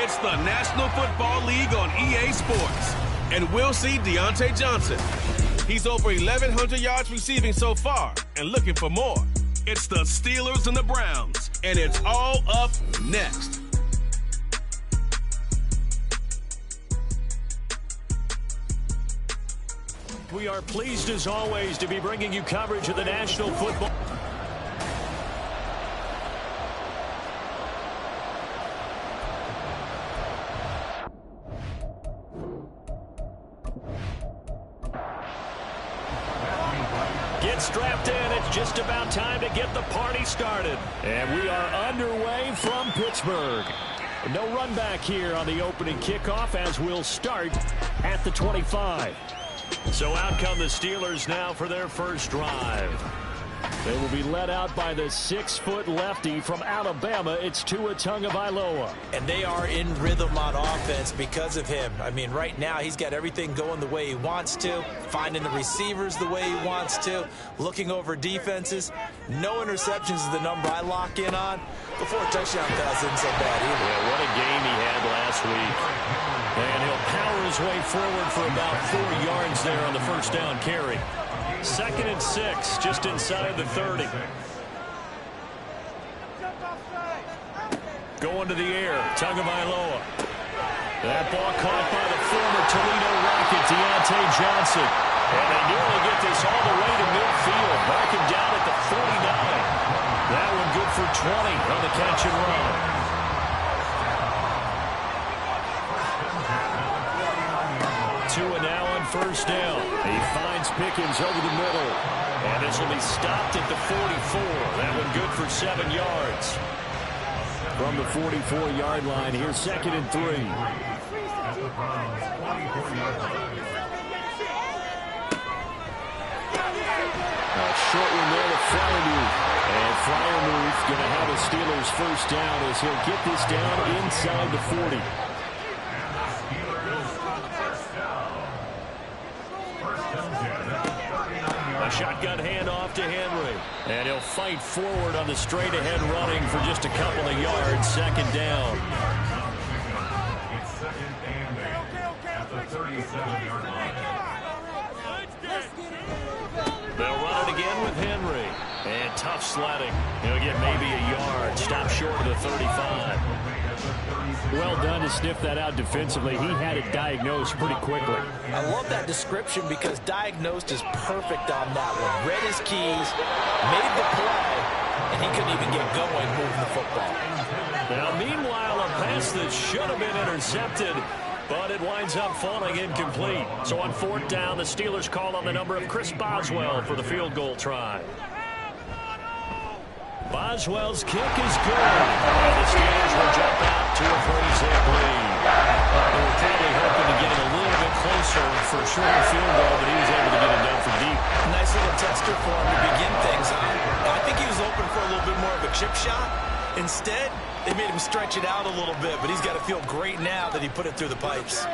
It's the National Football League on EA Sports. And we'll see Deontay Johnson. He's over 1,100 yards receiving so far and looking for more. It's the Steelers and the Browns, and it's all up next. We are pleased as always to be bringing you coverage of the National Football. Get strapped in. It's just about time to get the party started. And we are underway from Pittsburgh. No run back here on the opening kickoff as we'll start at the 25. So out come the Steelers now for their first drive. They will be led out by the 6-foot lefty from Alabama. It's Tua Tagovailoa. And they are in rhythm on offense because of him. I mean, right now he's got everything going the way he wants to, finding the receivers the way he wants to, looking over defenses. No interceptions is the number I lock in on. The 4 touchdown pass isn't so bad either. Yeah, what a game he had last week. And he'll power his way forward for about 4 yards there on the first down carry. 2nd and 6, just inside the 30. Going to the air, Tagovailoa. That ball caught by the former Toledo Rocket, Deontay Johnson. And they nearly get this all the way to midfield. Mark him down at the 49. That one good for 20 on the catch and run. Tua now on first down. He finds Pickens over the middle. And this will be stopped at the 44. That one good for 7 yards. From the 44-yard line, here's 2nd and 3. A short one there to Freiermuth. And Freiermuth going to have a Steelers first down as he'll get this down inside the 40. A shotgun handoff to Henry. And he'll fight forward on the straight-ahead running for just a couple of yards. Second down. It's second and 8 at the 37-yard line. They'll run it again with Henry. And tough sledding. He'll get maybe a yard. Stop short of the 35. Well done to sniff that out defensively. He had it diagnosed pretty quickly. I love that description because diagnosed is perfect on that one. Read his keys, made the play, and he couldn't even get going moving the football. Now, meanwhile, a pass that should have been intercepted, but it winds up falling incomplete. So on fourth down, the Steelers call on the number of Chris Boswell for the field goal try. Boswell's kick is good. And the Steelers will jump out to a 3-zip lead. They were probably hoping to get it a little bit closer for a shorter field goal, but he was able to get it done from deep. Nice little tester for him to begin things on. I think he was hoping for a little bit more of a chip shot. Instead, they made him stretch it out a little bit, but he's got to feel great now that he put it through the pipes.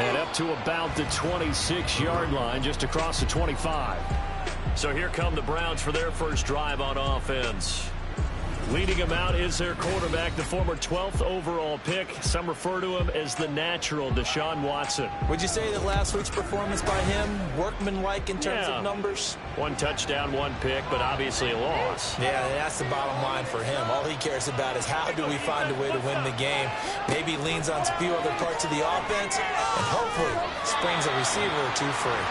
And up to about the 26-yard line, just across the 25. So here come the Browns for their first drive on offense. Leading them out is their quarterback, the former 12th overall pick. Some refer to him as the natural, Deshaun Watson. Would you say that last week's performance by him, workmanlike in terms of numbers? 1 touchdown, 1 pick, but obviously a loss. Yeah, that's the bottom line for him. All he cares about is how do we find a way to win the game. Maybe leans on a few other parts of the offense, and hopefully springs a receiver or two free.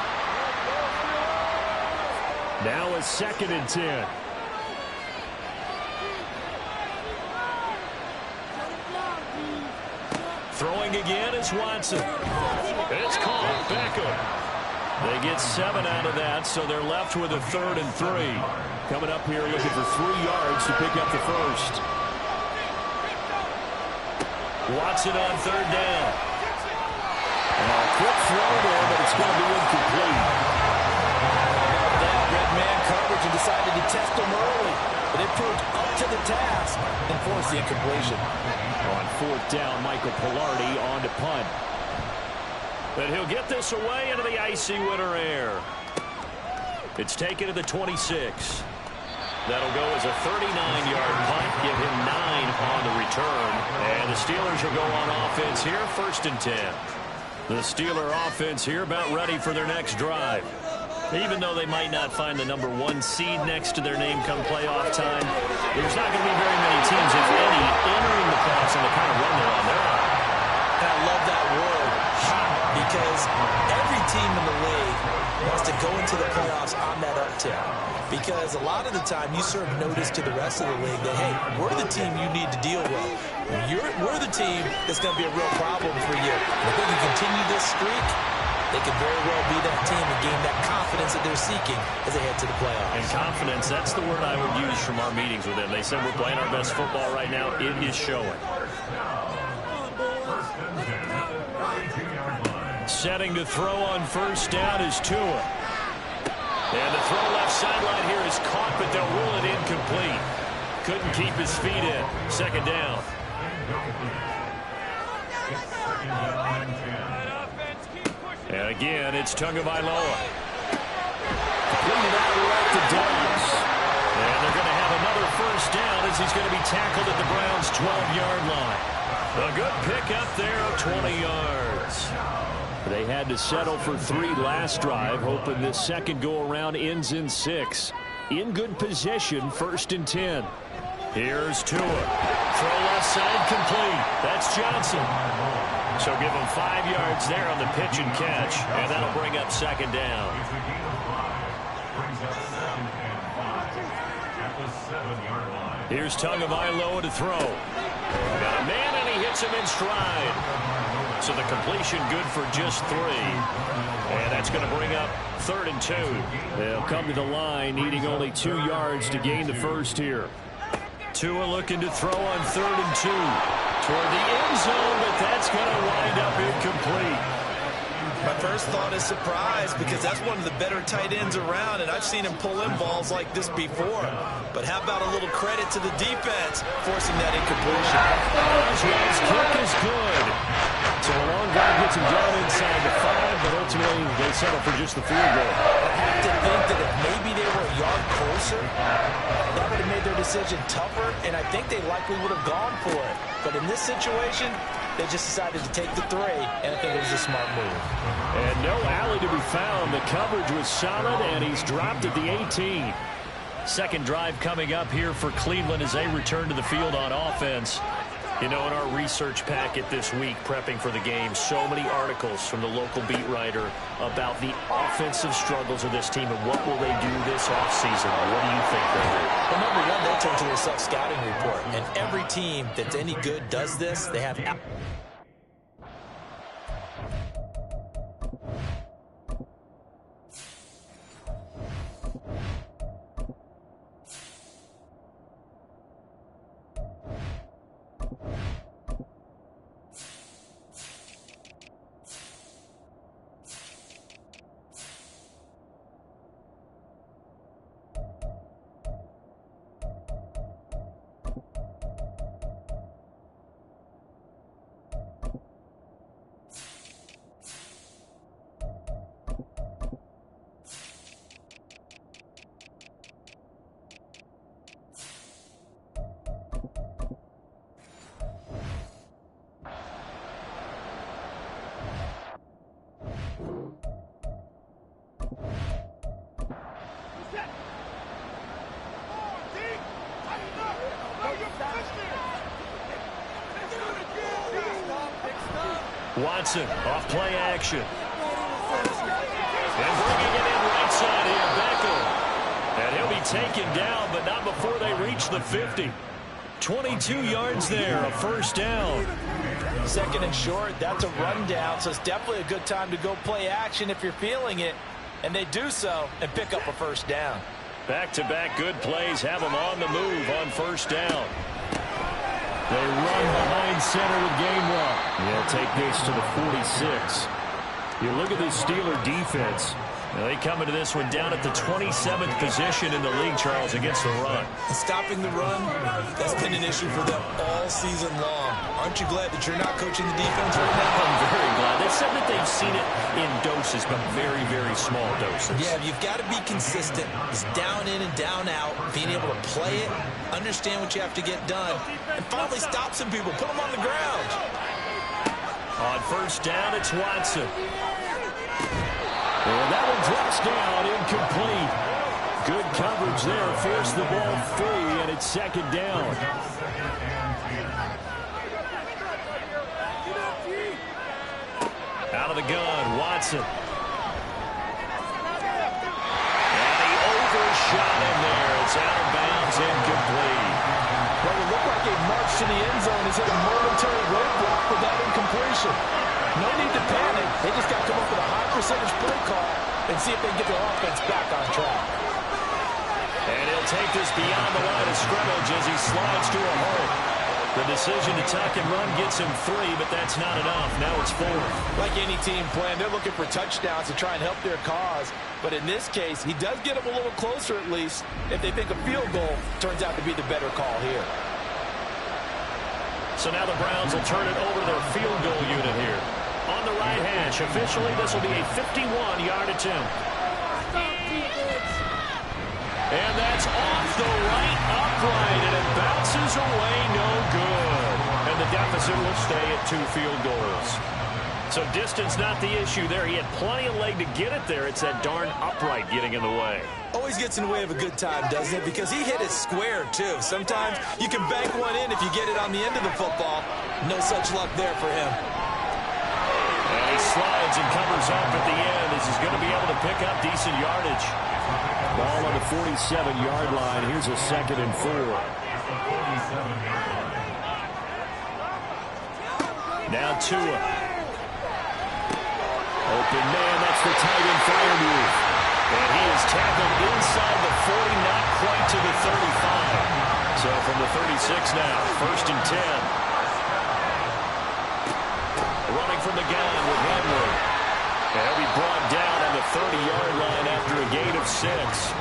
Now a 2nd and 10. Throwing again is Watson. It's caught. Beckham. They get 7 out of that, so they're left with a 3rd and 3. Coming up here looking for 3 yards to pick up the first. Watson on 3rd down. A quick throw there, but it's going to be incomplete. That red man coverage and decided to test him early, but it proved up to the task and forced the incompletion. On 4th down, Michael Pilardi on to punt. But he'll get this away into the icy winter air. It's taken to the 26. That'll go as a 39-yard punt, give him 9 on the return. And the Steelers will go on offense here, 1st and 10. The Steeler offense here about ready for their next drive. Even though they might not find the number 1 seed next to their name come playoff time, there's not going to be very many teams, if any, entering the playoffs on the kind of run they're on. And I love that word, because every team in the league wants to go into the playoffs on that uptick. Because a lot of the time you serve notice to the rest of the league that, hey, we're the team you need to deal with. We're the team that's going to be a real problem for you. And if they can continue this streak, they could very well be that team and gain that confidence that they're seeking as they head to the playoffs. And confidence, that's the word I would use from our meetings with them. They said we're playing our best football right now. It is showing. Setting to throw on 1st down is Tua. And the throw left sideline here is caught, but they'll rule it incomplete. Couldn't keep his feet in. 2nd down. And again, it's Tagovailoa. Completed out right to Dobbs. And they're going to have another 1st down as he's going to be tackled at the Browns' 12-yard line. A good pickup there of 20 yards. They had to settle for 3 last drive, hoping this second go-around ends in 6. In good position, 1st and 10. Here's Tua. Throw left side complete. That's Johnson. So give him 5 yards there on the pitch and catch, and that'll bring up 2nd down. Here's Tagovailoa to throw. Got a man, and he hits him in stride. So the completion good for just 3. And that's going to bring up 3rd and 2. They'll come to the line, needing only 2 yards to gain the first here. Tua looking to throw on 3rd and 2. Toward the end zone, but that's going to wind up incomplete. My first thought is surprise, because that's one of the better tight ends around, and I've seen him pull in balls like this before. But how about a little credit to the defense forcing that incompletion? Oswald's kick is good. So a long drive gets him down inside the 5, but ultimately they settle for just the field goal. I have to think that if maybe they were a yard closer, that would have made their decision tougher, and I think they likely would have gone for it. But in this situation, they just decided to take the 3, and I think it was a smart move. And no alley to be found. The coverage was solid, and he's dropped at the 18. Second drive coming up here for Cleveland as they return to the field on offense. You know, in our research packet this week, prepping for the game, so many articles from the local beat writer about the offensive struggles of this team and what will they do this offseason. What do you think, Larry? Well, number one, they'll turn to their self-scouting report. And every team that's any good does this. They have... Watson off play action. And bringing it in right side here, Beckham. And he'll be taken down, but not before they reach the 50. 22 yards there, a first down. Second and short, that's a rundown, so it's definitely a good time to go play action if you're feeling it. And they do so and pick up a first down. Back-to-back good plays have them on the move on first down. They run behind center with Gainwell. They'll take this to the 46. You look at this Steeler defense. Now they come into this one down at the 27th position in the league, Charles, against the run. And stopping the run, that's been an issue for them all season long. Aren't you glad that you're not coaching the defense right now? I'm very glad. They said that they've seen it in doses, but very, very small doses. Yeah, you've got to be consistent. It's down in and down out, being able to play it, understand what you have to get done, and finally stop some people, put them on the ground. On first down, it's Watson. And that one drops down, incomplete. Good coverage there, forced the ball free, and it's second down. Out of the gun, Watson. And he overshot him there. It's out of bounds, incomplete. Well, it looked like a march to the end zone. He's hit a momentary roadblock for that incompletion. No need to panic. They just got to come up with a high percentage play call and see if they can get their offense back on track. And he'll take this beyond the line of scrimmage as he slides to a hole. The decision to tuck and run gets him 3, but that's not enough. Now it's 4. Like any team plan, they're looking for touchdowns to try and help their cause. But in this case, he does get them a little closer at least if they think a field goal turns out to be the better call here. So now the Browns will turn it over to their field goal unit here. On the right hash, officially this will be a 51-yard attempt. And that's off the right upright, and it bounces away, no good. And the deficit will stay at 2 field goals. So distance not the issue there. He had plenty of leg to get it there. It's that darn upright getting in the way. Always gets in the way of a good time, doesn't it? Because he hit it square, too. Sometimes you can bank one in if you get it on the end of the football. No such luck there for him. And he slides and covers up at the end as he's going to be able to pick up decent yardage. Ball on the 47-yard line. Here's a 2nd and 4. Now Tua. Open man, that's the tight end fire move. And he is tackled inside the 40, not quite to the 35. So from the 36 now, 1st and 10. Running from the gun with Henry. brought down on the 30-yard line after a gain of 6.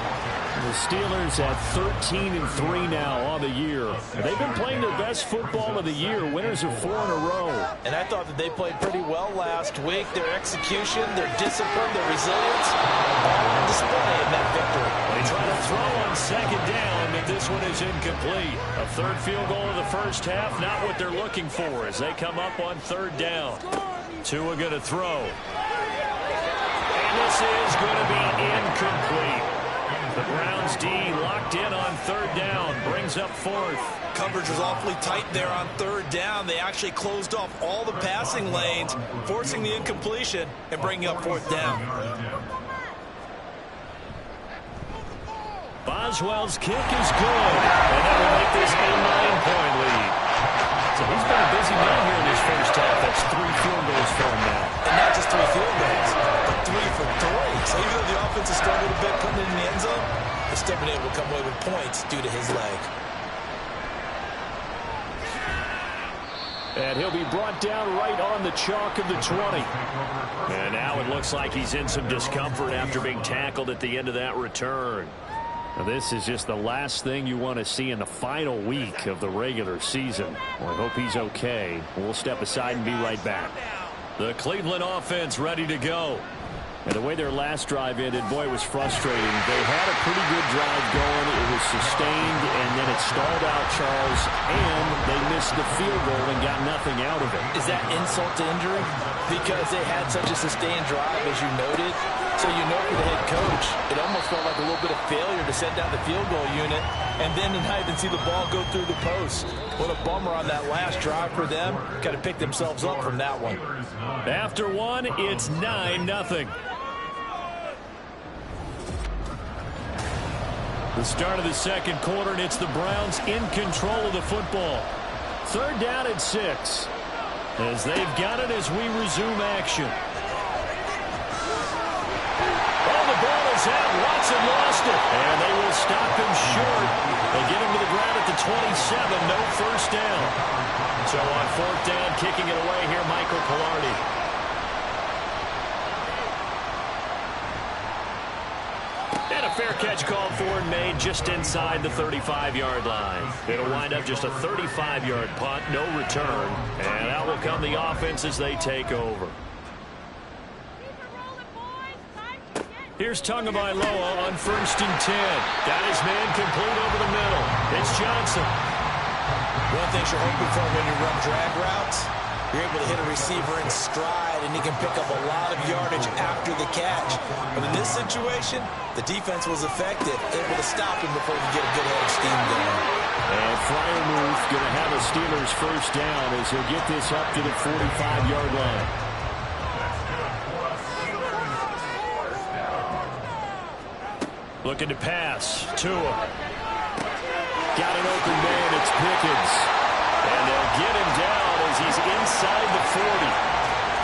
The Steelers at 13-3 now on the year. They've been playing their best football of the year. Winners of 4 in a row. And I thought that they played pretty well last week. Their execution, their discipline, their resilience, all on display in that victory. They try to throw on second down, but this one is incomplete. A third field goal in the first half, not what they're looking for as they come up on third down. Tua going to throw. And this is going to be incomplete. The Browns D locked in on third down, brings up fourth. Coverage was awfully tight there on third down. They actually closed off all the passing lanes, forcing the incompletion and bringing up fourth down. Boswell's kick is good, and that will make this a 9-point lead. So he's been a busy man here in this first half. That's 3 field goals for him now. And not just 3 field goals, but 3 for 3. So even though the offense has struggled a bit putting it in the end zone, they've still been able to come away with points due to his leg. And he'll be brought down right on the chalk of the 20. And now it looks like he's in some discomfort after being tackled at the end of that return. Now this is just the last thing you want to see in the final week of the regular season. Well, I hope he's okay. We'll step aside and be right back. The Cleveland offense ready to go. And the way their last drive ended, boy, it was frustrating. They had a pretty good drive going. It was sustained, and then it stalled out, Charles, and they missed the field goal and got nothing out of it. Is that insult to injury? Because they had such a sustained drive, as you noted. So you know for the head coach, it almost felt like a little bit of failure to send down the field goal unit and then to not even see the ball go through the post. What a bummer on that last drive for them. Got to pick themselves up from that one. After one, it's 9-0. The start of the second quarter, and it's the Browns in control of the football. Third down and 6. As they've got it as we resume action. Oh, the ball is out. Watson lost it. And they will stop him short. They get him to the ground at the 27. No first down. So on fourth down, kicking it away here, Michael Pilardi. And a fair catch called for and made just inside the 35-yard line. It'll wind up just a 35-yard punt, no return. And out will come the offense as they take over. Here's Tagovailoa on 1st and 10. Got his man complete over the middle. It's Johnson. One thing you're hoping for when you run drag routes, you're able to hit a receiver in stride, and he can pick up a lot of yardage after the catch. But in this situation, the defense was effective, able to stop him before he could get a good head of steam going. And Freiermuth going to have a Steelers first down as he'll get this up to the 45-yard line. Looking to pass. Tua. Got an open man. It's Pickens. And they'll get him down as he's inside the 40.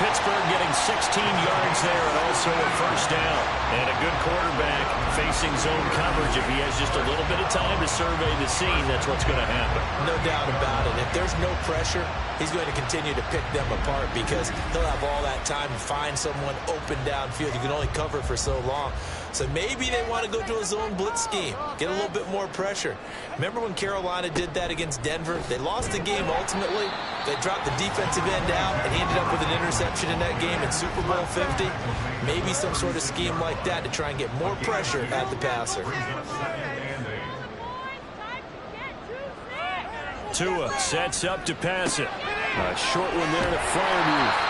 Pittsburgh getting 16 yards there and also a first down. And a good quarterback facing zone coverage. If he has just a little bit of time to survey the scene, that's what's going to happen. No doubt about it. If there's no pressure, he's going to continue to pick them apart because he'll have all that time to find someone open downfield. You can only cover for so long. So maybe they want to go to a zone blitz scheme, get a little bit more pressure. Remember when Carolina did that against Denver? They lost the game ultimately. They dropped the defensive end out and he ended up with an interception in that game in Super Bowl 50. Maybe some sort of scheme like that to try and get more pressure at the passer. Tua sets up to pass it. A short one there to Freiermuth.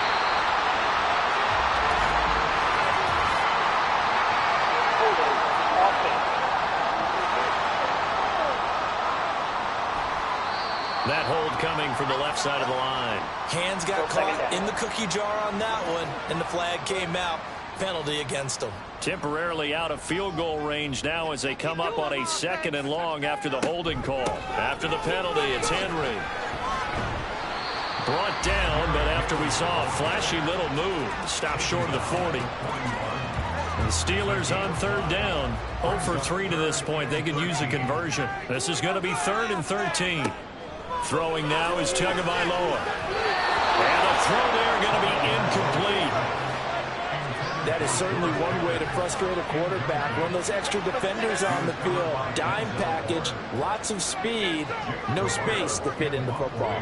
That hold coming from the left side of the line. Hands got caught in the cookie jar on that one, and the flag came out. Penalty against them. Temporarily out of field goal range now as they come up on a 2nd and long after the holding call. After the penalty, it's Henry. Brought down, but after we saw a flashy little move, stopped short of the 40. The Steelers on third down. 0 for 3 to this point. They could use a conversion. This is going to be 3rd and 13. Throwing now is Tagovailoa. And the throw there going to be incomplete. That is is certainly one way to frustrate a quarterback. Run those extra defenders on the field. Dime package, lots of speed, no space to fit in the football.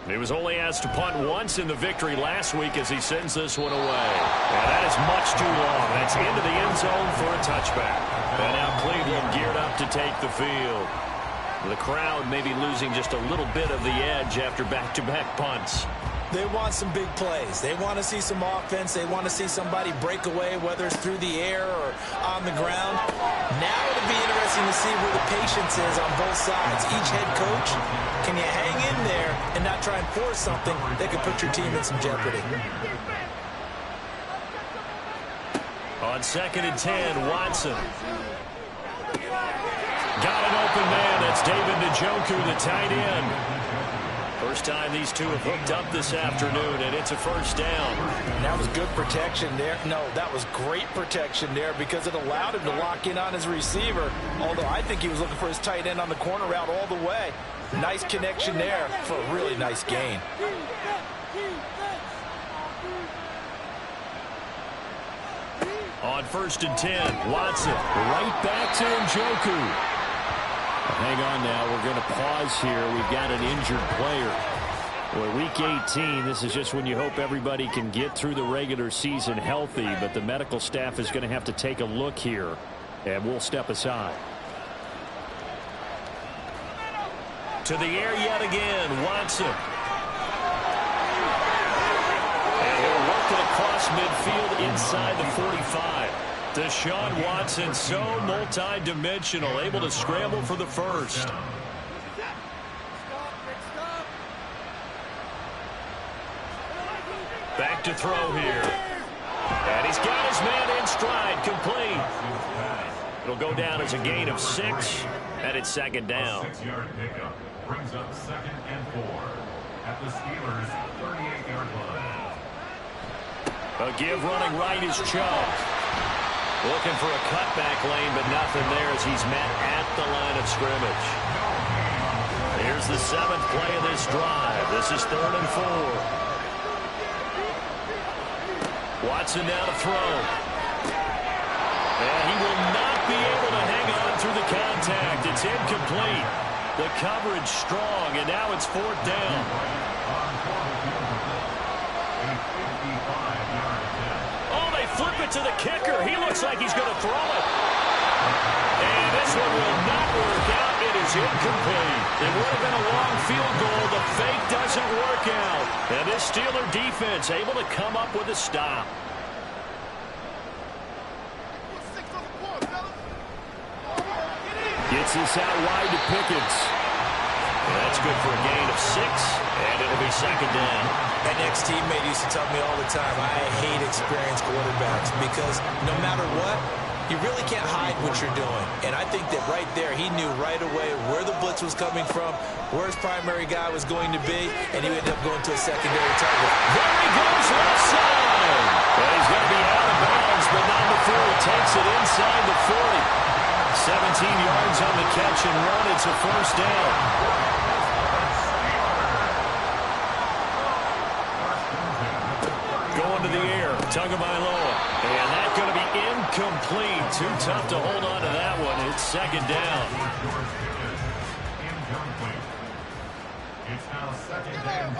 He was only asked to punt once in the victory last week as he sends this one away. And that is much too long. That's into the end zone for a touchback. And now Cleveland geared up to take the field. The crowd may be losing just a little bit of the edge after back-to-back punts. They want some big plays. They want to see some offense. They want to see somebody break away, whether it's through the air or on the ground. Now it'll be interesting to see where the patience is on both sides. Each head coach, can you hang in there and not try and force something that could put your team in some jeopardy? On 2nd and 10, Watson. Got an open man. That's David Njoku, the tight end. First time these two have hooked up this afternoon, and it's a first down. That was good protection there. No, that was great protection there because it allowed him to lock in on his receiver, although I think he was looking for his tight end on the corner route all the way. Nice connection there for a really nice gain. On 1st and 10, Watson right back to Njoku. Hang on now. We're going to pause here. We've got an injured player. Well, week 18, this is just when you hope everybody can get through the regular season healthy, but the medical staff is going to have to take a look here, and we'll step aside. To the air yet again, Watson. And he'll work it across midfield inside the 45. Deshaun Watson, so multi-dimensional, able to scramble for the first. Back to throw here. And he's got his man in stride, complete. It'll go down as a gain of 6, and it's 2nd down. 6-yard pickup brings up 2nd and 4 at the Steelers' 38-yard line. A give running right is Chubb. Looking for a cutback lane, but nothing there as he's met at the line of scrimmage. Here's the 7th play of this drive. This is 3rd and 4. Watson now to throw. And he will not be able to hang on through the contact. It's incomplete. The coverage strong, and now it's 4th down. Flip it to the kicker. He looks like he's going to throw it. And this one will not work out. It is incomplete. It would have been a long field goal. The fake doesn't work out. And this Steeler defense able to come up with a stop. Gets this out wide to Pickens. And that's good for a gain of 6. And it'll be 2nd down. An ex-teammate used to tell me all the time, I hate experienced quarterbacks because no matter what, you really can't hide what you're doing. And I think that right there, he knew right away where the blitz was coming from, where his primary guy was going to be, and he ended up going to a secondary target. There he goes left side. Well, he's going to be out of bounds, but not before he takes it inside the 40. 17 yards on the catch and run. It's a first down. Going to the air, Tagovailoa, and that's going to be incomplete. Too tough to hold on to that one. It's 2nd down. It's now 2nd and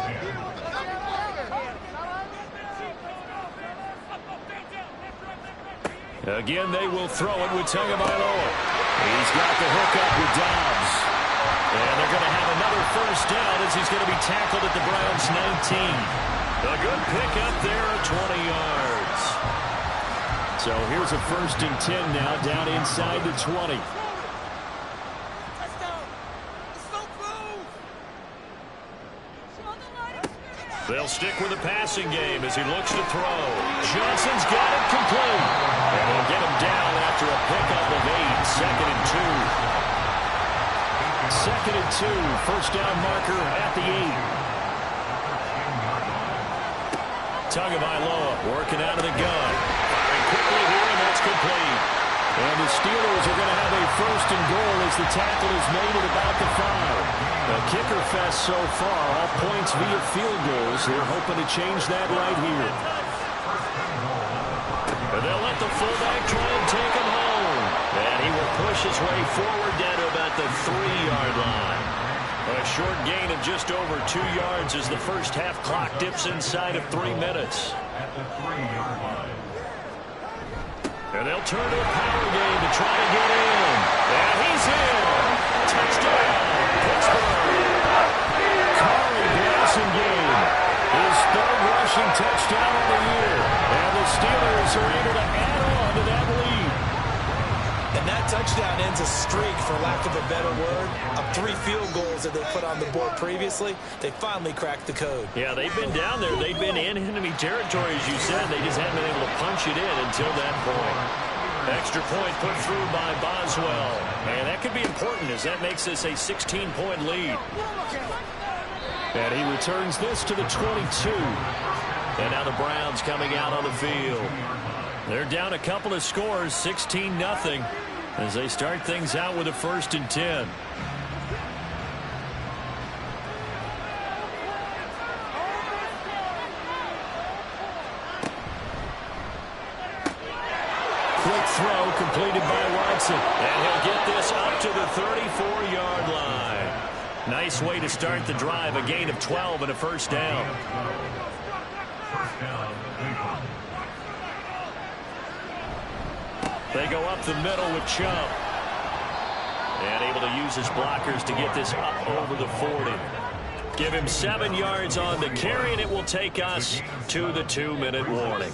10. Again, they will throw it with Tagovailoa. He's got the hook up with Dobbs. And they're going to have another first down as he's going to be tackled at the Browns' 19. A good pickup there at 20 yards. So here's a 1st and 10 now down inside the 20. They'll stick with the passing game as he looks to throw. Johnson's got it complete. And they'll get him down after a pickup of 8. 2nd and 2. 2nd and 2. First down marker at the 8. Tagovailoa working out of the gun. Firing quickly here, and that's complete. And the Steelers are going to have a 1st and goal as the tackle is made at about the 5. A kicker fest so far. All points via field goals. They're hoping to change that right here. They'll let the fullback try and take him home. And he will push his way forward down to about the 3-yard line. A short gain of just over 2 yards as the first half clock dips inside of 3 minutes. At the 3-yard line. And they'll turn to a power game to try to get in. And he's in. Touchdown, Pittsburgh. Corey Blasingame, his 3rd rushing touchdown of the year. And the Steelers are able to add on to that lead. And that touchdown ends a streak, for lack of a better word, of 3 field goals that they put on the board previously. They finally cracked the code. Yeah, they've been down there. They've been in enemy territory, as you said. They just haven't been able to punch it in until that point. Extra point put through by Boswell. And that could be important, as that makes this a 16-point lead. And he returns this to the 22. And now the Browns coming out on the field. They're down a couple of scores, 16-0, as they start things out with a 1st and 10. Quick throw completed by Watson. And he'll get this up to the 34-yard line. Nice way to start the drive, a gain of 12 and a 1st down. First down, Cleveland. They go up the middle with Chubb. And able to use his blockers to get this up over the 40. Give him 7 yards on the carry, and it will take us to the 2-minute warning.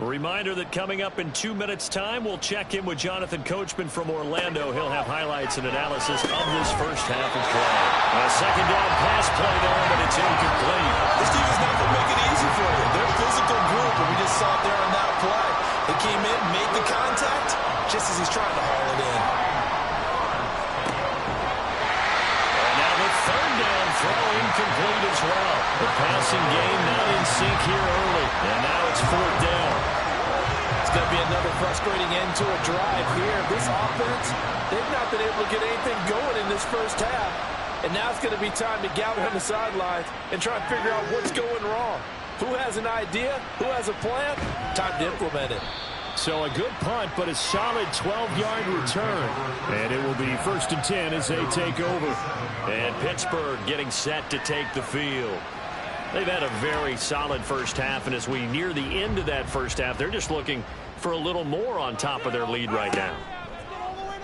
A reminder that coming up in 2 minutes' time, we'll check in with Jonathan Coachman from Orlando. He'll have highlights and analysis of this first half of play. A 2nd down pass play there, but it's incomplete. This team is not going to make it easy for you. They're a physical group, and we just saw it there on that play. They came in, made the contact, just as he's trying to haul it in. And now the 3rd down throw incomplete as well. The passing game not in sync here early, and now it's 4th down. It's going to be another frustrating end to a drive here. This offense, they've not been able to get anything going in this first half. And now it's going to be time to gather on the sidelines and try and figure out what's going wrong. Who has an idea? Who has a plan? Time to implement it. So a good punt, but a solid 12-yard return. And it will be 1st and 10 as they take over. And Pittsburgh getting set to take the field. They've had a very solid first half, and as we near the end of that first half, they're just looking for a little more on top of their lead right now.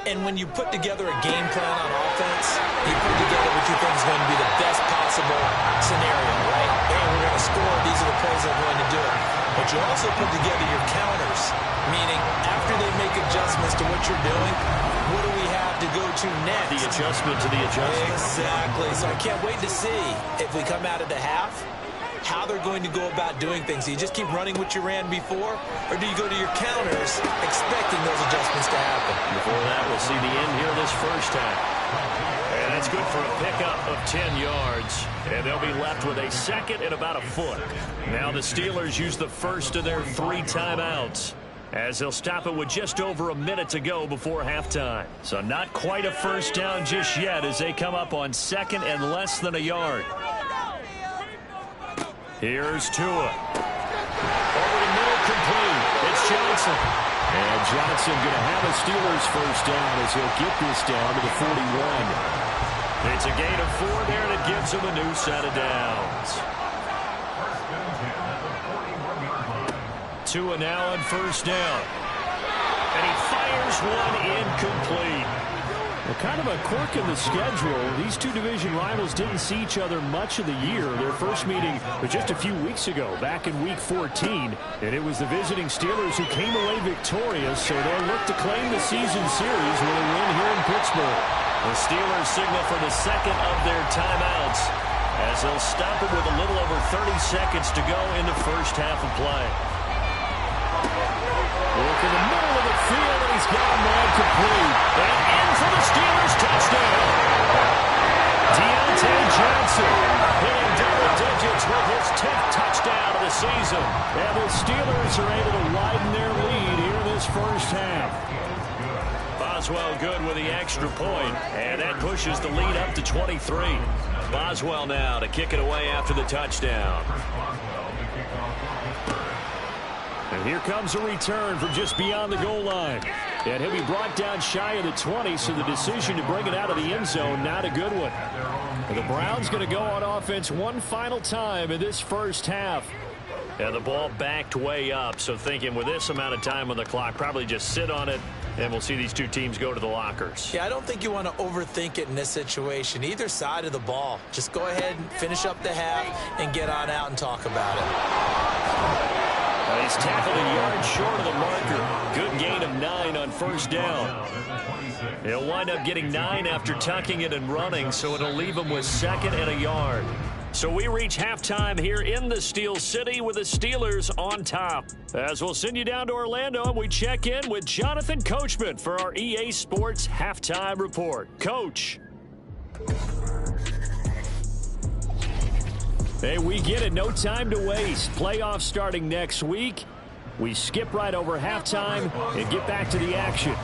And when you put together a game plan on offense, you put together what you think is going to be the best possible scenario, right? Hey, we're going to score. These are the plays that are going to do it. But you also put together your counters, meaning after they make adjustments to what you're doing, what do we have to go to next? The adjustment to the adjustment. Exactly. So I can't wait to see if we come out of the half, how they're going to go about doing things. Do you just keep running what you ran before, or do you go to your counters expecting those adjustments to happen? Before that, we'll see the end here this first half. And that's good for a pickup of 10 yards. And they'll be left with a 2nd and about a foot. Now the Steelers use the first of their 3 timeouts, as they'll stop it with just over a minute to go before halftime. So not quite a first down just yet as they come up on 2nd and less than a yard. Here's Tua. Over the middle, complete. It's Johnson. And Johnson going to have a Steelers first down as he'll get this down to the 41. It's a gain of 4 there, and it gives him a new set of downs. Tua now on first down. And he fires one incomplete. Well, kind of a quirk in the schedule. These two division rivals didn't see each other much of the year. Their first meeting was just a few weeks ago, back in Week 14. And it was the visiting Steelers who came away victorious, so they'll look to claim the season series with a win here in Pittsburgh. The Steelers signal for the 2nd of their timeouts, as they'll stop it with a little over 30 seconds to go in the first half of play. Look in the middle of the field, and he's got him man complete. And in for the Steelers touchdown. Deontay Johnson hitting double digits with his 10th touchdown of the season. And the Steelers are able to widen their lead here in this first half. Boswell good with the extra point, and that pushes the lead up to 23. Boswell now to kick it away after the touchdown. And here comes a return from just beyond the goal line. And he'll be brought down shy of the 20, so the decision to bring it out of the end zone, not a good one. And the Browns going to go on offense one final time in this first half. And the ball backed way up, so thinking with this amount of time on the clock, probably just sit on it, and we'll see these two teams go to the lockers. Yeah, I don't think you want to overthink it in this situation. Either side of the ball. Just go ahead and finish up the half and get on out and talk about it. He's tackled a yard short of the marker. Good gain of 9 on first down. He'll wind up getting 9 after tucking it and running, so it'll leave him with 2nd and a yard. So we reach halftime here in the Steel City with the Steelers on top. As we'll send you down to Orlando, and we check in with Jonathan Coachman for our EA Sports Halftime Report. Coach. Hey, we get it. No time to waste. Playoffs starting next week. We skip right over halftime and get back to the action.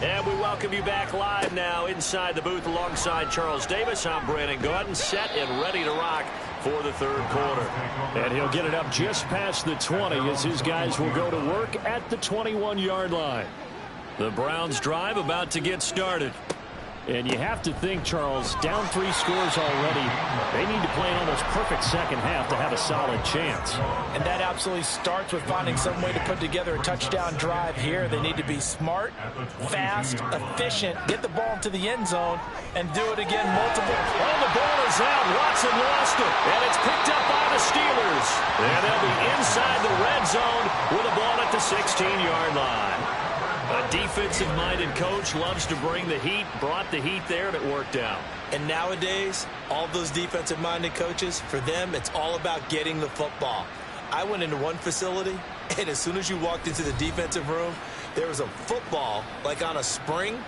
And we welcome you back live now inside the booth alongside Charles Davis. I'm Brandon Gaudin, set and ready to rock for the third quarter. And he'll get it up just past the 20 as his guys will go to work at the 21-yard line. The Browns drive about to get started. And you have to think, Charles, down 3 scores already. They need to play an almost perfect second half to have a solid chance. And that absolutely starts with finding some way to put together a touchdown drive here. They need to be smart, fast, efficient, get the ball into the end zone, and do it again multiple. Oh, the ball is out. Watson lost it. And it's picked up by the Steelers. And they'll be inside the red zone with a ball at the 16-yard line. A defensive-minded coach loves to bring the heat, brought the heat there, and it worked out. And nowadays, all those defensive-minded coaches, for them, it's all about getting the football. I went into one facility, and as soon as you walked into the defensive room, there was a football, like on a spring.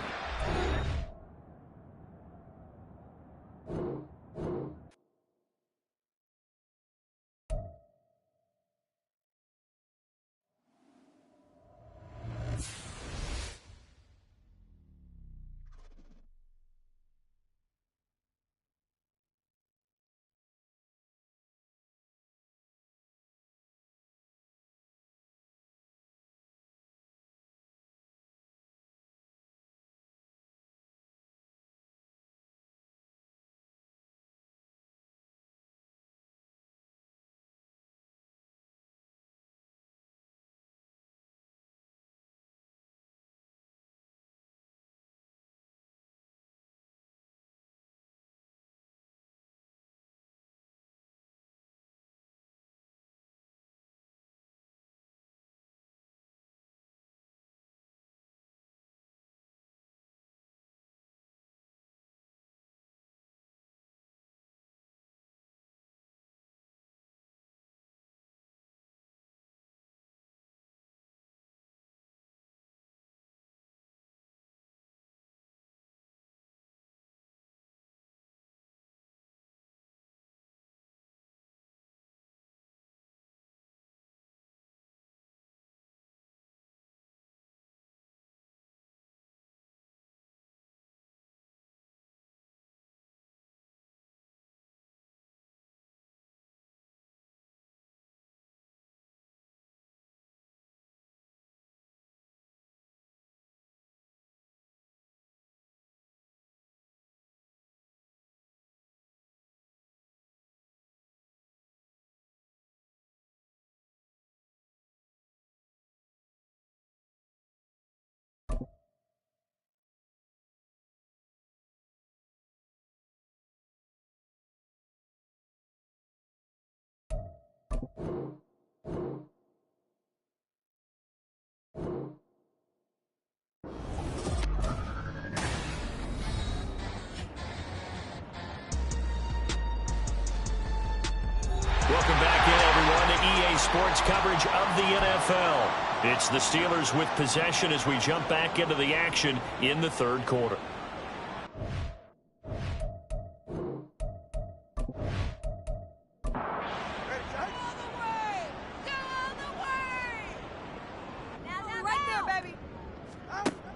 Welcome back in, everyone, to EA Sports coverage of the NFL. It's the Steelers with possession as we jump back into the action in the third quarter.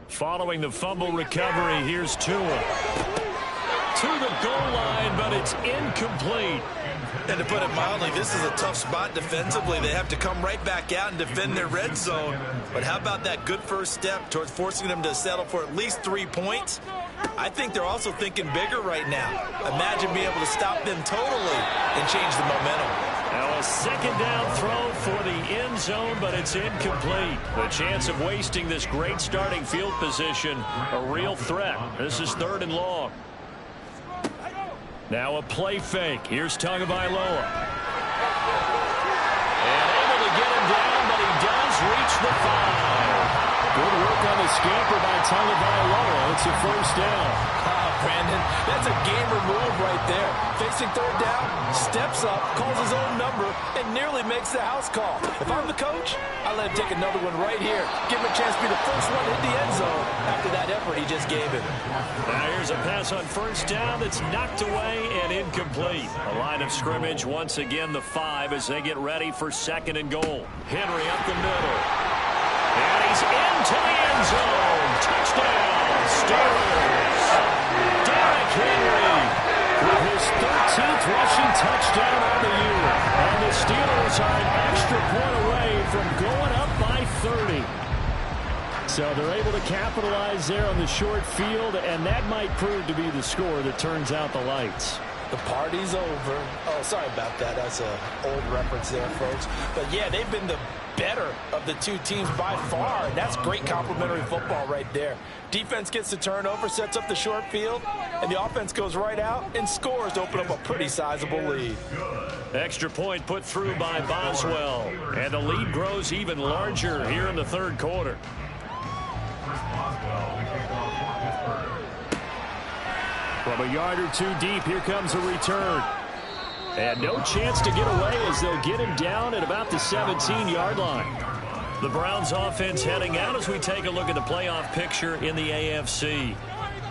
Following the fumble recovery, here's Tua. to the goal line, but it's incomplete. And to put it mildly, this is a tough spot defensively. They have to come right back out and defend their red zone. But how about that good first step towards forcing them to settle for at least 3 points? I think they're also thinking bigger right now. Imagine being able to stop them totally and change the momentum. Now a second down throw for the end zone, but it's incomplete. The chance of wasting this great starting field position, a real threat. This is 3rd and long. Now a play fake. Here's Tagovailoa. And able to get him down, but he does reach the 5. Good work on the scamper by Tagovailoa. It's a first down. Brandon, that's a gamer move right there. Facing 3rd down, steps up, calls his own number, and nearly makes the house call. If I'm the coach, I let him take another one right here. Give him a chance to be the first one to hit the end zone after that effort he just gave him. Now here's a pass on first down that's knocked away and incomplete. A line of scrimmage once again the 5 as they get ready for 2nd and goal. Henry up the middle. And he's into the end zone. Touchdown, Steelers. Derrick Henry with his 13th rushing touchdown on the year. And the Steelers are an extra point away from going up by 30. So they're able to capitalize there on the short field, and that might prove to be the score that turns out the lights. The party's over. Oh, sorry about that. That's an old reference there, folks. But, yeah, they've been the better of the two teams by far, and that's great complimentary football right there. Defense gets the turnover, sets up the short field, and the offense goes right out and scores to open up a pretty sizable lead. Extra point put through by Boswell, and the lead grows even larger here in the 3rd quarter. From a yard or 2 deep, here comes a return. And no chance to get away as they'll get him down at about the 17-yard line. The Browns offense heading out as we take a look at the playoff picture in the AFC.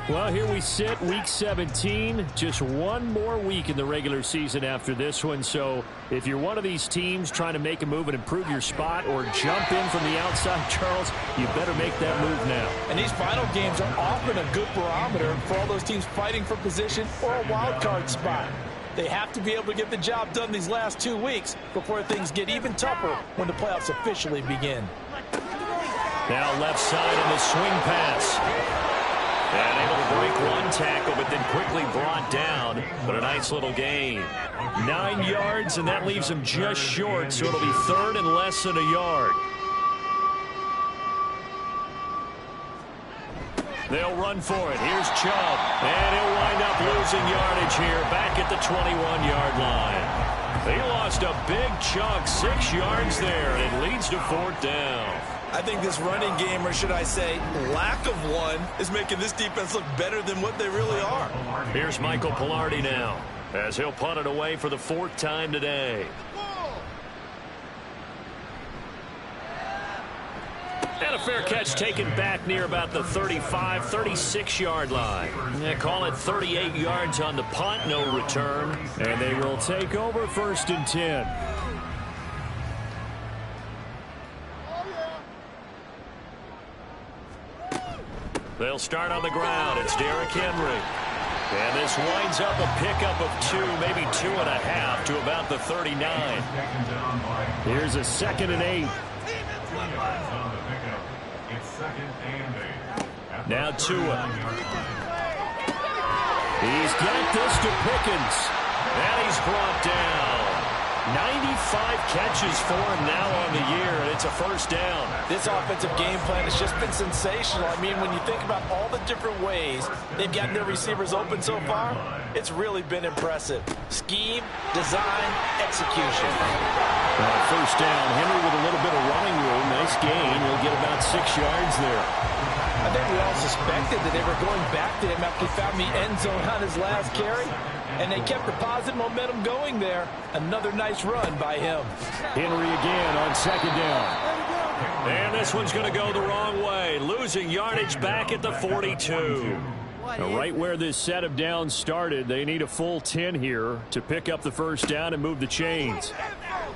Well, here we sit, week 17, just one more week in the regular season after this one. So if you're one of these teams trying to make a move and improve your spot or jump in from the outside, Charles, you better make that move now. And these final games are often a good barometer for all those teams fighting for position or a wild card spot. They have to be able to get the job done these last 2 weeks before things get even tougher when the playoffs officially begin. Now left side on the swing pass. And able to break one tackle, but then quickly brought down. But a nice little gain. 9 yards, and that leaves him just short, so it'll be 3rd and less than a yard. They'll run for it. Here's Chubb. And he'll wind up losing yardage here back at the 21-yard line. He lost a big chunk, 6 yards there, and it leads to 4th down. I think this running game, or should I say lack of one, is making this defense look better than what they really are. Here's Michael Pilardi now as he'll punt it away for the 4th time today. And a fair catch taken back near about the 35, 36-yard line. They call it 38 yards on the punt, no return. And they will take over 1st and 10. They'll start on the ground. It's Derrick Henry. And this winds up a pickup of 2, maybe 2.5 to about the 39. Here's a 2nd and 8. Now Tua. He's got this to Pickens. And he's brought down. 95 catches for him now on the year, and it's a 1st down. This offensive game plan has just been sensational. I mean, when you think about all the different ways they've gotten their receivers open so far, it's really been impressive. Scheme, design, execution. 1st down. Henry with a little bit of running room. Nice gain. He'll get about 6 yards there. I think we all suspected that they were going back to him after he found the end zone on his last carry. And they kept the positive momentum going there. Another nice run by him. Henry again on 2nd down. And this one's going to go the wrong way. Losing yardage back at the 42. Now, right where this set of downs started, they need a full 10 here to pick up the 1st down and move the chains. Now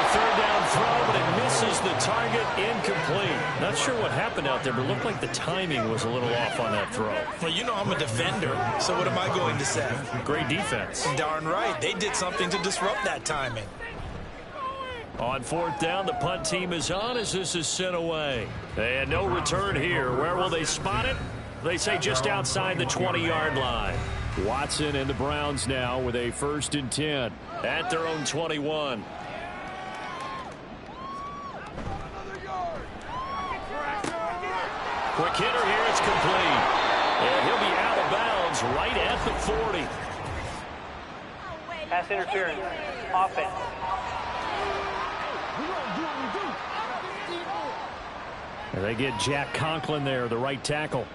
a 3rd down throw, but it misses Misses the target, incomplete. Not sure what happened out there, but it looked like the timing was a little off on that throw. Well, you know I'm a defender, so what am I going to say? Great defense. Darn right. They did something to disrupt that timing. On fourth down, the punt team is on as this is sent away. And no return here. Where will they spot it? They say just outside the 20-yard line. Watson and the Browns now with a 1st and 10 at their own 21. Quick hitter here, it's complete. And he'll be out of bounds right at the 40. Pass interference. Offense. And they get Jack Conklin there, the right tackle.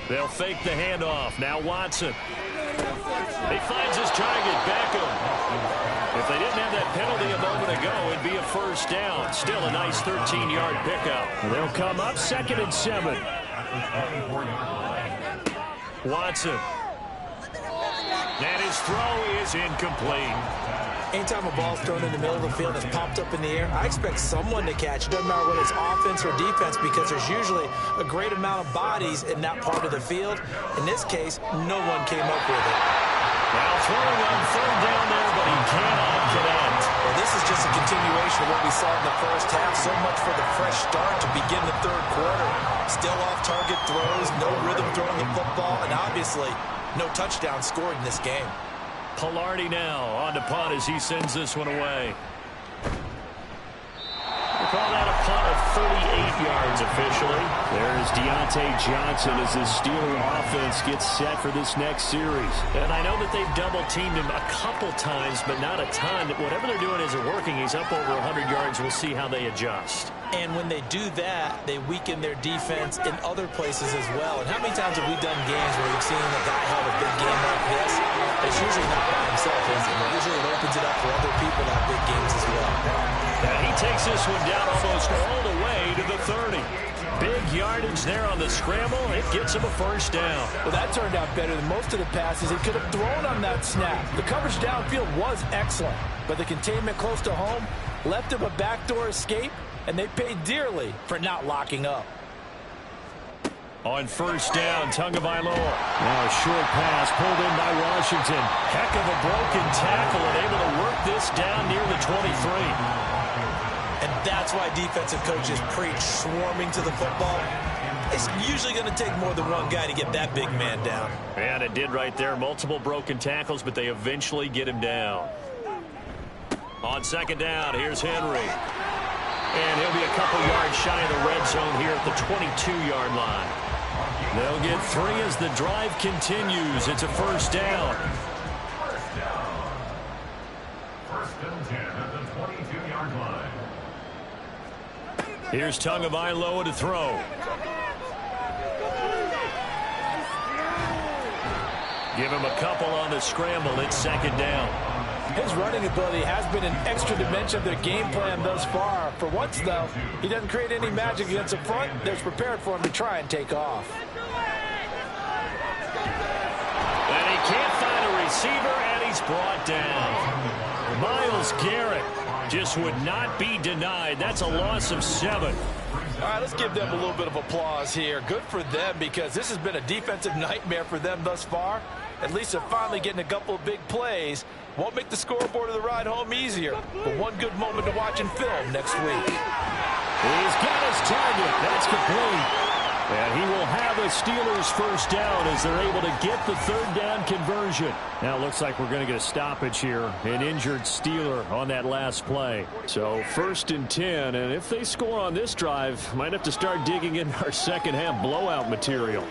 They'll fake the handoff. Now Watson. He finds his target, Beckham. If they didn't have that penalty a moment ago, it'd be a 1st down. Still a nice 13-yard pickup. They'll come up 2nd and 7. Watson. And his throw is incomplete. Anytime a ball's thrown in the middle of the field that's popped up in the air, I expect someone to catch it. Doesn't matter whether it's offense or defense, because there's usually a great amount of bodies in that part of the field. In this case, no one came up with it. Now throwing on 3rd down there, but he cannot connect. Well, this is just a continuation of what we saw in the first half. So much for the fresh start to begin the 3rd quarter. Still off-target throws, no rhythm throwing the football, and obviously no touchdown scored in this game. Pilardi now on to punt as he sends this one away. We call that a punt of 38 yards officially. There's Deontay Johnson as the Steeler offense gets set for this next series. And I know that they've double-teamed him a couple times, but not a ton. Whatever they're doing isn't working. He's up over 100 yards. We'll see how they adjust. And when they do that, they weaken their defense in other places as well. And how many times have we done games where we've seen a guy have a big game like this? It's usually not by himself, is it? Usually it opens it up for other people to have big games as well. And he takes this one down almost all the way to the 30. Big yardage there on the scramble. It gets him a 1st down. Well, that turned out better than most of the passes he could have thrown on that snap. The coverage downfield was excellent, but the containment close to home left him a backdoor escape, and they paid dearly for not locking up. On 1st down, Tagovailoa. Now a short pass pulled in by Washington. Heck of a broken tackle and able to work this down near the 23. And that's why defensive coaches preach swarming to the football. It's usually going to take more than one guy to get that big man down. And it did right there. Multiple broken tackles, but they eventually get him down. On 2nd down, here's Henry. And he'll be a couple yards shy of the red zone here at the 22-yard line. They'll get 3 as the drive continues. It's a 1st down. 1st and 10 at the 22-yard line. Here's Tagovailoa to throw. Give him a couple on the scramble. It's 2nd down. His running ability has been an extra dimension of their game plan thus far. For once, though, he doesn't create any magic against the front that's prepared for him to try and take off. And he can't find a receiver, and he's brought down. Myles Garrett just would not be denied. That's a loss of 7. All right, let's give them a little bit of applause here. Good for them, because this has been a defensive nightmare for them thus far. At least they're finally getting a couple of big plays. Won't make the scoreboard of the ride home easier, but one good moment to watch in film next week. He's got his target. That's complete. And he will have a Steelers 1st down as they're able to get the 3rd down conversion. Now it looks like we're going to get a stoppage here. An injured Steeler on that last play. So 1st and 10, and if they score on this drive, might have to start digging in our 2nd half blowout material.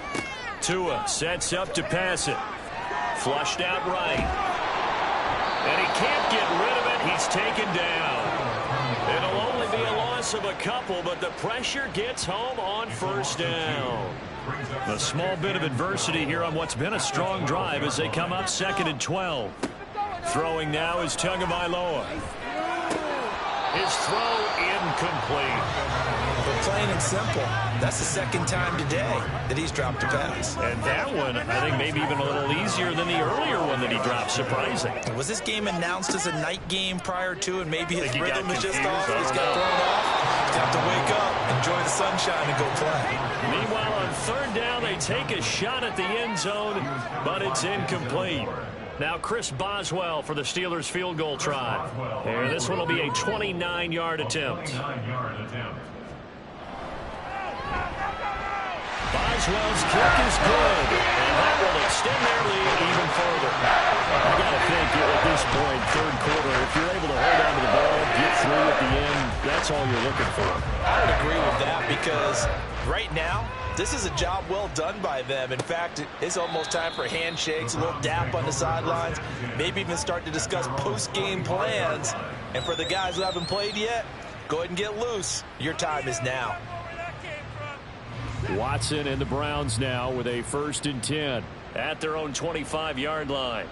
Tua sets up to pass it. Flushed out right. And he can't get rid of it. He's taken down. It'll only be a loss of a couple, but the pressure gets home on 1st down. A small bit of adversity here on what's been a strong drive as they come up 2nd and 12. Throwing now is Tagovailoa. His throw incomplete. The play plain and simple. That's the second time today that he's dropped a pass. And that one, I think maybe even a little easier than the earlier one that he dropped, surprising. Was this game announced as a night game prior to, and maybe his rhythm is just off? He's got thrown off. He's got to wake up, enjoy the sunshine, and go play. Meanwhile, on third down, they take a shot at the end zone, but it's incomplete. Now Chris Boswell for the Steelers field goal try. And this one will be a 29-yard attempt. Boswell's kick is good, and that will extend their lead even further. I got to think at this point, third quarter, if you're able to hold on to the ball, get through at the end, that's all you're looking for. I would agree with that because right now, this is a job well done by them. In fact, it's almost time for handshakes, a little dap on the sidelines, maybe even start to discuss post-game plans. And for the guys who haven't played yet, go ahead and get loose. Your time is now. Watson and the Browns now with a 1st and 10 at their own 25-yard line.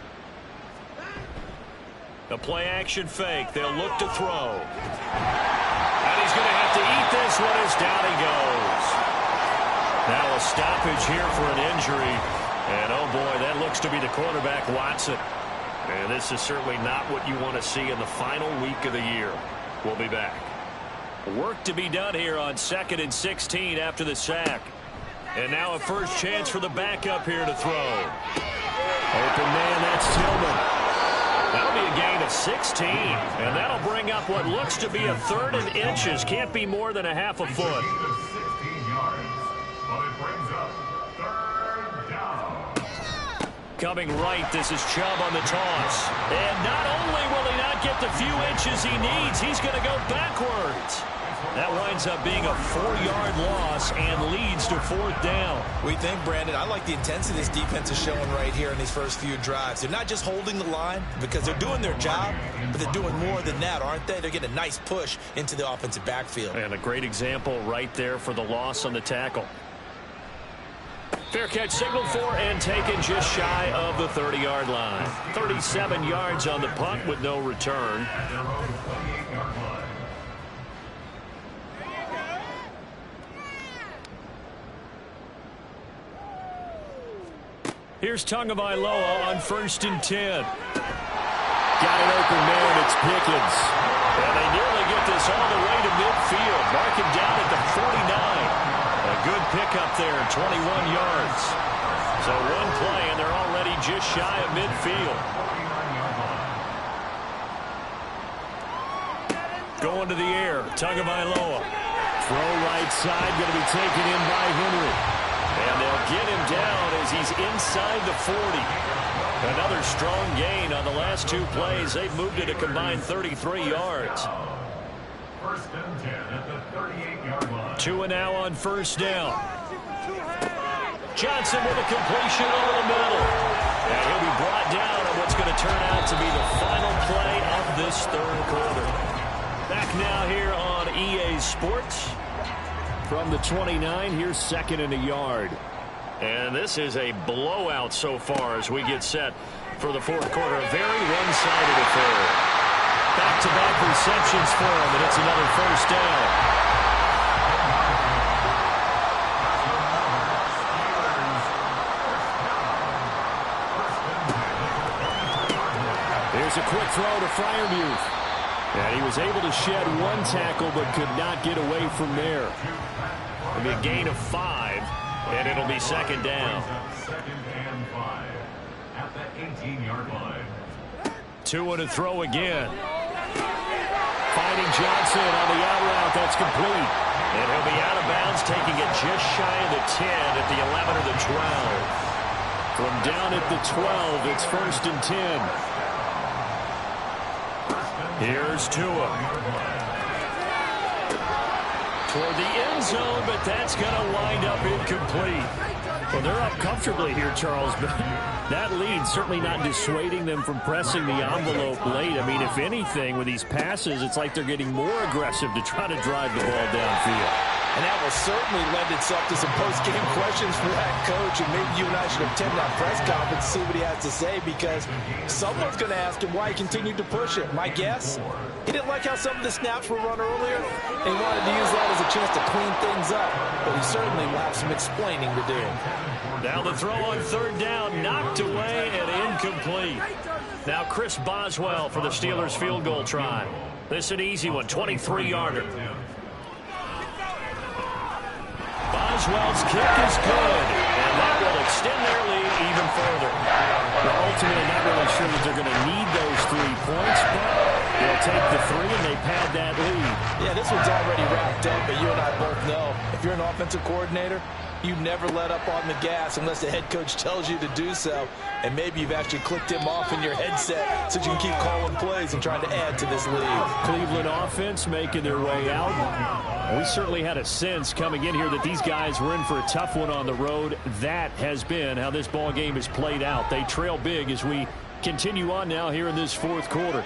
A play-action fake. They'll look to throw. And he's going to have to eat this one as down he goes. Now a stoppage here for an injury. And, oh, boy, that looks to be the quarterback, Watson. And this is certainly not what you want to see in the final week of the year. We'll be back. Work to be done here on 2nd and 16 after the sack. And now a first chance for the backup here to throw. Open man, that's Tillman. That'll be a gain of 16. And that'll bring up what looks to be a 3rd and inches. Can't be more than a half a foot. Coming right, this is Chubb on the toss. And not only will he not get the few inches he needs, he's going to go backwards. That winds up being a 4-yard loss and leads to 4th down. We think, Brandon, I like the intensity this defense is showing right here in these first few drives. They're not just holding the line because they're doing their job, but they're doing more than that, aren't they? They're getting a nice push into the offensive backfield. And a great example right there for the loss on the tackle. Fair catch signaled for and taken just shy of the 30-yard line. 37 yards on the punt with no return. Here's Tagovailoa on 1st and 10. Got an open man, it's Pickens. And they nearly get this all the way to midfield. Mark him down at the 49. A good pickup there, 21 yards. So one play, and they're already just shy of midfield. Going to the air, Tagovailoa. Throw right side, going to be taken in by Henry. And they'll get him down as he's inside the 40. Another strong gain on the last 2 plays. They've moved it a combined 33 yards. 1st and 10 at the 38-yard line. 2 and now on 1st down. Johnson with a completion over the middle. And he'll be brought down on what's going to turn out to be the final play of this 3rd quarter. Back now here on EA Sports. From the 29, here's 2nd and a yard. And this is a blowout so far as we get set for the 4th quarter. A very one-sided affair. Back-to-back receptions for him, and it's another 1st down. Here's a quick throw to Freiermuth. And he was able to shed 1 tackle but could not get away from there. It'll be a gain of 5, and it'll be 2nd down. 2nd and 5 at the 18-yard line. 2 and a throw again. Finding Johnson on the out route. That's complete. And he'll be out of bounds, taking it just shy of the 10 at the 11 or the 12. From down at the 12, it's 1st and 10. Here's Tua. Toward the end zone, but that's going to wind up incomplete. Well, they're up comfortably here, Charles, but that lead certainly not dissuading them from pressing the envelope late. I mean, if anything, with these passes, it's like they're getting more aggressive to try to drive the ball downfield. And that will certainly lend itself to some post-game questions for that coach. And maybe you and I should attend that press conference and see what he has to say, because someone's going to ask him why he continued to push it. My guess, he didn't like how some of the snaps were run earlier, and he wanted to use that as a chance to clean things up. But he certainly will have some explaining to do. Now the throw on third down, knocked away and incomplete. Now Chris Boswell for the Steelers field goal try. This is an easy one, 23-yarder. Boswell's kick is good, and that will extend their lead even further. Well, ultimately, not really sure that they're going to need those 3 points, but they'll take the 3 and they pad that lead. Yeah, this one's already wrapped up, but you and I both know if you're an offensive coordinator, you never let up on the gas unless the head coach tells you to do so. And maybe you've actually clicked him off in your headset so you can keep calling plays and trying to add to this lead. Cleveland offense making their way out. We certainly had a sense coming in here that these guys were in for a tough one on the road. That has been how this ball game has played out. They trail big as we continue on now here in this fourth quarter.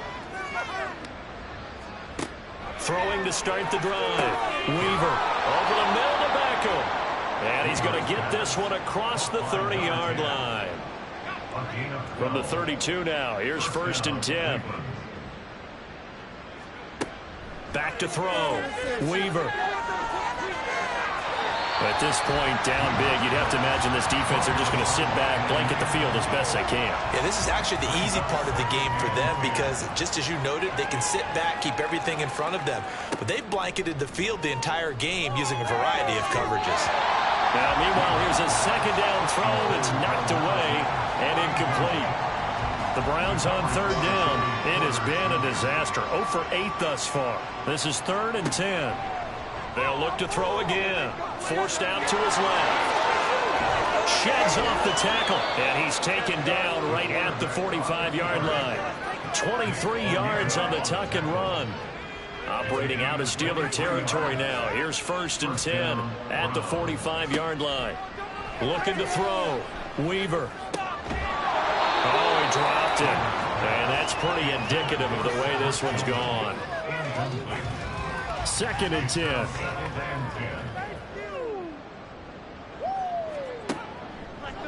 Throwing to start the drive. Weaver over the middle to Beckham. And he's going to get this one across the 30-yard line. From the 32 now, here's 1st and 10. Back to throw. Weaver. At this point, down big, you'd have to imagine this defense are just going to sit back, blanket the field as best they can. Yeah, this is actually the easy part of the game for them, because just as you noted, they can sit back, keep everything in front of them. But they've blanketed the field the entire game using a variety of coverages. Now, meanwhile, here's a second down throw that's knocked away and incomplete. The Browns on third down. It has been a disaster. 0 for 8 thus far. This is 3rd and 10. They'll look to throw again. Forced out to his left. Sheds off the tackle. And he's taken down right at the 45-yard line. 23 yards on the tuck and run. Operating out of Steeler territory now. Here's 1st and 10 at the 45-yard line. Looking to throw. Weaver. Oh, he dropped it. And that's pretty indicative of the way this one's gone. 2nd and 10.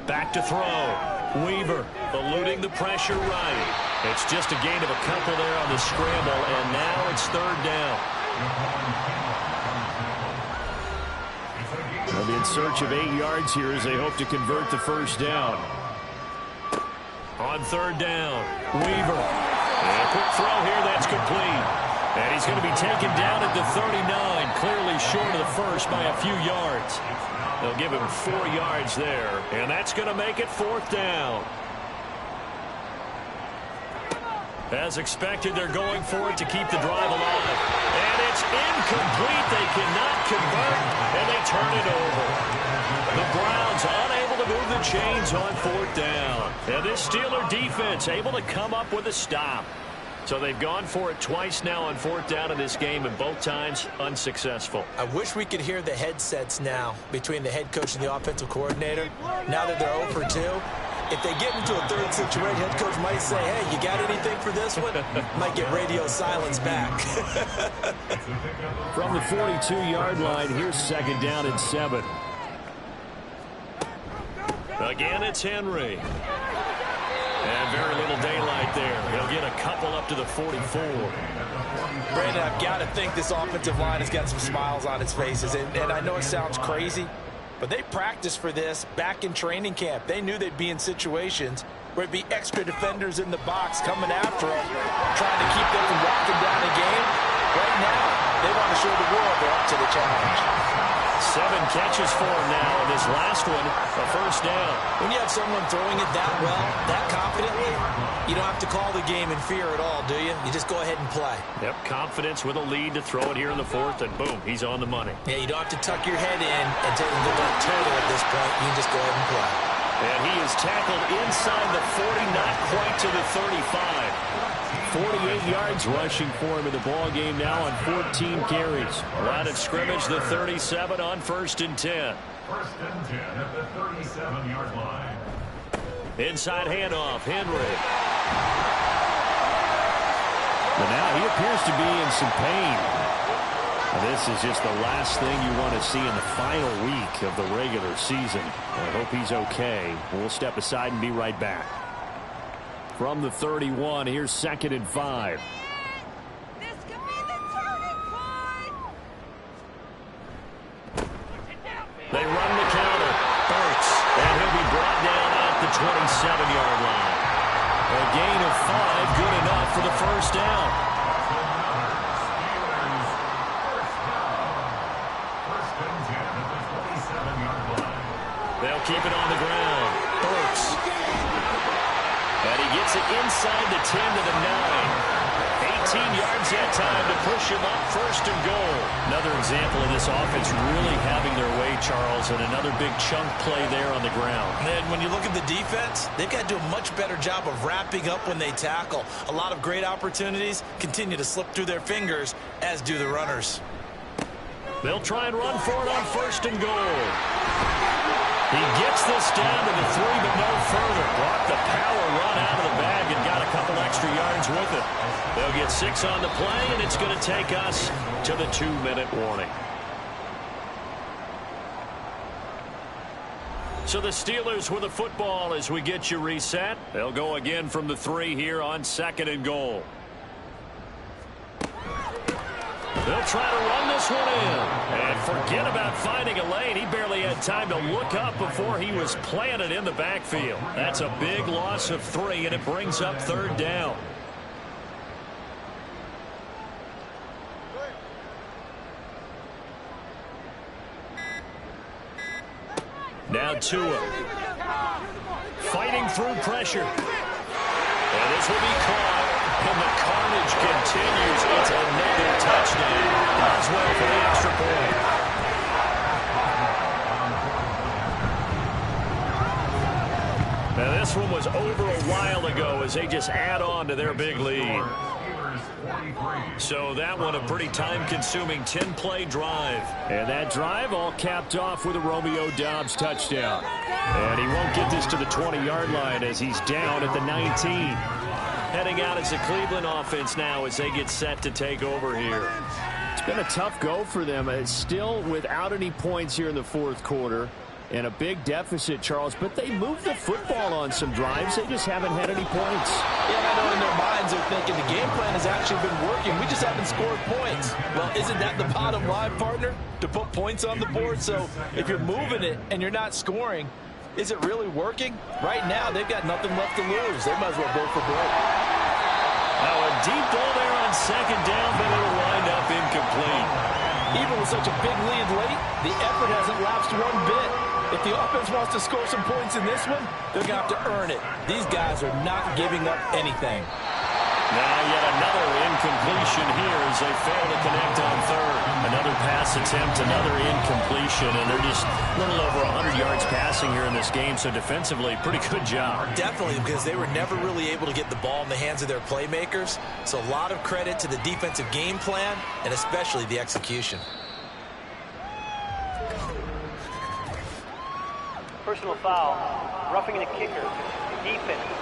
Back to throw. Weaver eluding the pressure right. It's just a gain of a couple there on the scramble, and now it's 3rd down. They'll be in search of 8 yards here as they hope to convert the 1st down. On 3rd down, Weaver. And a quick throw here that's complete. And he's going to be taken down at the 39, clearly short of the first by a few yards. They'll give him 4 yards there, and that's going to make it 4th down. As expected, they're going for it to keep the drive alive. And it's incomplete. They cannot convert, and they turn it over. The Browns unable to move the chains on 4th down. And this Steeler defense able to come up with a stop. So they've gone for it twice now on 4th down in this game, and both times unsuccessful. I wish we could hear the headsets now between the head coach and the offensive coordinator. Now that they're 0 for 2, if they get into a 3rd situation, head coach might say, hey, you got anything for this one? Might get radio silence back. From the 42-yard line, here's 2nd down and 7. Again, it's Henry. And very little daylight there. He'll get a couple up to the 44. Brandon, I've got to think this offensive line has got some smiles on its faces. And I know it sounds crazy, but they practiced for this back in training camp. They knew they'd be in situations where it'd be extra defenders in the box coming after them, trying to keep them from locking down a game. Right now, they want to show the world they're up to the challenge. 7 catches for him now, and this last one, a 1st down. When you have someone throwing it that well, that confidently, you don't have to call the game in fear at all, do you? You just go ahead and play. Yep, confidence with a lead to throw it here in the 4th, and boom, he's on the money. Yeah, you don't have to tuck your head in and take a look at total at this point. You can just go ahead and play. And he is tackled inside the 40, not quite to the 35. 48 yards rushing for him in the ball game now on 14 carries. Line of scrimmage, the 37 on 1st and 10. 1st and 10 at the 37-yard line. Inside handoff, Henry. But now he appears to be in some pain. This is just the last thing you want to see in the final week of the regular season. I hope he's okay. We'll step aside and be right back. From the 31, here's 2nd and 5. This could be the turning point. They run the counter. Hurts. And he'll be brought down at the 27-yard line. A gain of 5, good enough for the first down. They'll keep it on the ground. Hurts. And he gets it inside the 10 to the 9. 18 yards that time to push him up 1st and goal. Another example of this offense really having their way, Charles, and another big chunk play there on the ground. And when you look at the defense, they've got to do a much better job of wrapping up when they tackle. A lot of great opportunities continue to slip through their fingers, as do the runners. They'll try and run for it on 1st and goal. He gets this down to the 3, but no further. Blocked the power run out of the bag and got a couple extra yards with it. They'll get 6 on the play, and it's going to take us to the 2-minute warning. So the Steelers with the football as we get you reset. They'll go again from the 3 here on 2nd and goal. They'll try to run this one in. And forget about finding a lane. He barely had time to look up before he was planted in the backfield. That's a big loss of 3, and it brings up 3rd down. Now Tua. Fighting through pressure. And this will be caught. And the carnage continues. It's another touchdown. Does well for the extra point. Now this one was over a while ago as they just add on to their big lead. So that one a pretty time-consuming 10-play drive. And that drive all capped off with a Romeo Doubs touchdown. And he won't get this to the 20-yard line as he's down at the 19. Heading out as a Cleveland offense now as they get set to take over here. It's been a tough go for them. It's still without any points here in the 4th quarter. And a big deficit, Charles. But they moved the football on some drives. They just haven't had any points. Yeah, I know in their minds they're thinking the game plan has actually been working. We just haven't scored points. Well, isn't that the bottom line, partner? To put points on the board? So if you're moving it and you're not scoring, is it really working? Right now, they've got nothing left to lose. They might as well go for broke. Now a deep ball there on 2nd down, but it'll wind up incomplete. Even with such a big lead late, the effort hasn't lapsed one bit. If the offense wants to score some points in this one, they're going to have to earn it. These guys are not giving up anything. Now yet another incompletion here as they fail to connect on 3rd. Another pass attempt, another incompletion, and they're just a little over 100 yards passing here in this game, so defensively, pretty good job. Definitely, because they were never really able to get the ball in the hands of their playmakers, so a lot of credit to the defensive game plan, and especially the execution. Personal foul. Roughing the kicker. Defense.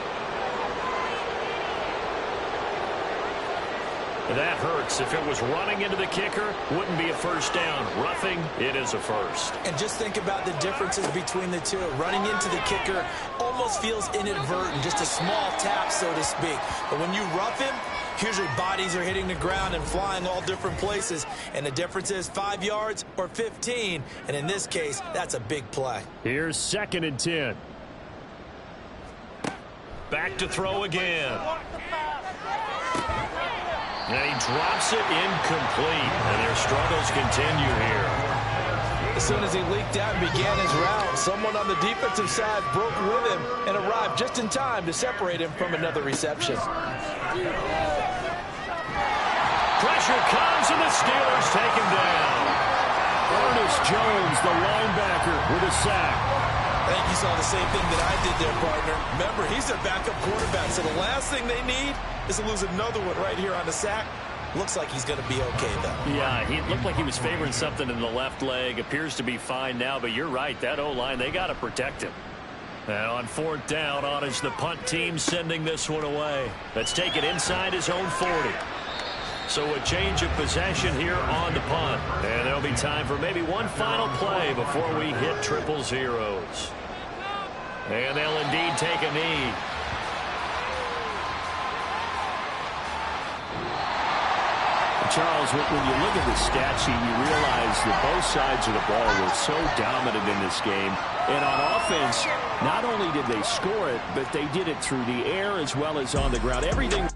That hurts. If it was running into the kicker, wouldn't be a first down. Roughing, it is a first. And just think about the differences between the two. Running into the kicker almost feels inadvertent, just a small tap, so to speak. But when you rough him, usually bodies are hitting the ground and flying all different places. And the difference is 5 yards or 15. And in this case, that's a big play. Here's 2nd and 10. Back to throw again. And he drops it incomplete. And their struggles continue here. As soon as he leaked out and began his route, someone on the defensive side broke with him and arrived just in time to separate him from another reception. Pressure comes, and the Steelers take him down. Ernest Jones, the linebacker, with a sack. I think you saw the same thing that I did there, partner. Remember, he's their backup quarterback, so the last thing they need is to lose another one right here on the sack. Looks like he's going to be okay, though. Yeah, he looked like he was favoring something in the left leg. Appears to be fine now, but you're right. That O-line, they got to protect him. And on 4th down, on is the punt team sending this one away. Let's take it inside his own 40. So a change of possession here on the punt. And there'll be time for maybe one final play before we hit triple zeros. And they'll indeed take a knee. Charles, when you look at the stat sheet, you realize that both sides of the ball were so dominant in this game. And on offense, not only did they score it, but they did it through the air as well as on the ground. Everything